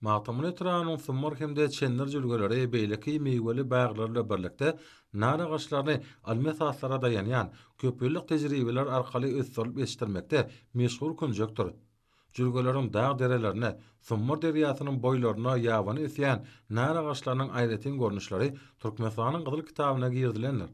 Magtamyny ýetiräniň sumar hemde çenler jülgeleri beýleki meýweli baglarla birlikde nara gaçlaryny almesatlara dayanýan köpüllük tejribeler arkaly ösdürip ýetirmekde meşhur kunjakdyr. Jülgeleriň dağ derelerine, sumar derýasynyň boýlaryna ýabany esýän nara gaçlarynyň aýratyn görnüşleri Türkmenistanyň Gyzyl kitabyna girdilenler.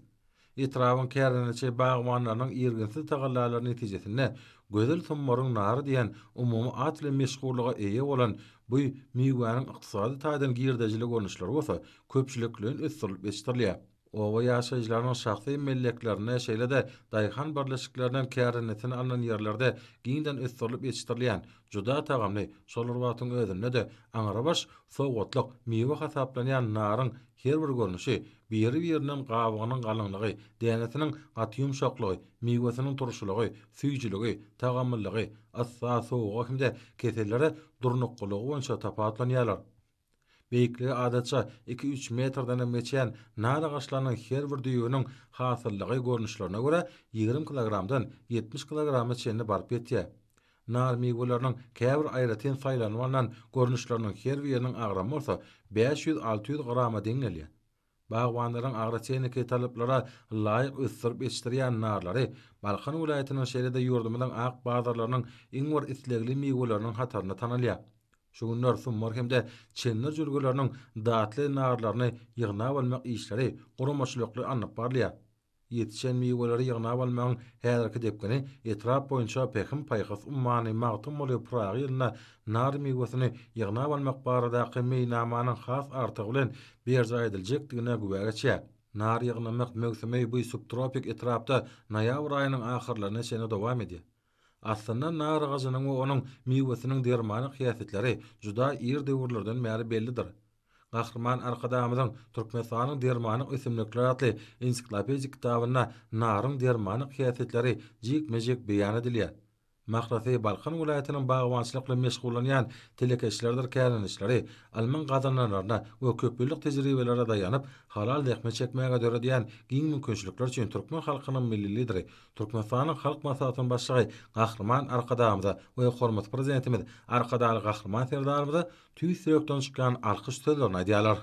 Etrafın kärleneçe bagmanlarynyň ýergensiz tagallalaryny netijesinde gözel summaryň nary diýen umumy at bilen meşgullyga eýe bolan bu meýwanyň ykdysady taýdan girdejili görnüşleri bolsa köpçülikliň ösdürip ýetirýär. Owa ýaşaýjylaryň şahsy melleklerine şeýle-de daýhan birleşiklerinden kärlenetini alan ýerlerde giňden ösdürip ýetirilýän juda tagamly şolarwatyň özünde de aňarabaş sowgatlyk meýwe hasaplanýan naryň her bir görnüşi biri-birinden gabagynyň galynlygy, dänetiniň gaty ýumşaklygy, meýwesiniň turşulygy, süýjüligi, tagamlylygy, assa sowga hemde kesellere durnuklygy boýunça tapatlanýarlar. Beýikligi adatça 2-3 metrden meçen nara gaçlarynyň her bir düýüniň hasyllygy görnüşlerine görä 20 kilogramdan 70 kilograma çenli baryp ýetýär. Nar meýwelerini käbir aýratyn saýlanmanan görnüşleriniň her biriniň agramy bolsa 500-600 grama deňelýär. Bagwanlaryň agraçeniki talyplara laýyk ösdürip ýetirýän narlary Balkan vilayatynyň şeýle-de ýurdumyň ak bazarlarynyň iň bir islegli meýweleriniň hataryna tanalýar. Şu günler sumar hemde çenler jülgeleriniň datly narlaryny ýygnap almak işleri gurumaçylykly anyp barlýar. Ýetişen meýweleri ýygnap almagyň häzirki depgini etrap boýunça pekim paýhys ummany magtym bolyp pragy ýylyna nar meýwesini ýygnap almak baradaky meýnamanyň has artygy bilen berja ediljekdigine güwä geçýär. Nar ýygnamak mewsimi bu subtropik etrapda noýabr aýynyň ahyrlaryna çenli dowam edýär. Aslında nar ağacının ve onun meýwesiniň dermanyk hyýasatleri juda ir döwürlerden bäri bellidir. Gahrman arkadamyzyň Türkmenistanyň dermanyk ösümlikleri atly ensiklopediýa kitabyna naryň dermanyk hyýasatleri jik-mejik beýan edilýär. Mahrasy Balkan vilayatynyň bagwançylykla meşgullanýan telekeşlerdir kärlenişleri alman gazanlarına we köpüllük tejribelere daýanyp halal dähme çekmäge döredýän giň mümkinçilikler üçin türkmen halkynyň milli lideri, Türkmenistanyň halk maslahatynyň başlygy Gahrman Arkadamyza we hormat prezidentimiz Arkadaly Gahrman Serdarymyza tüý sürekden çykan alkyş sözlerini aýdýarlar.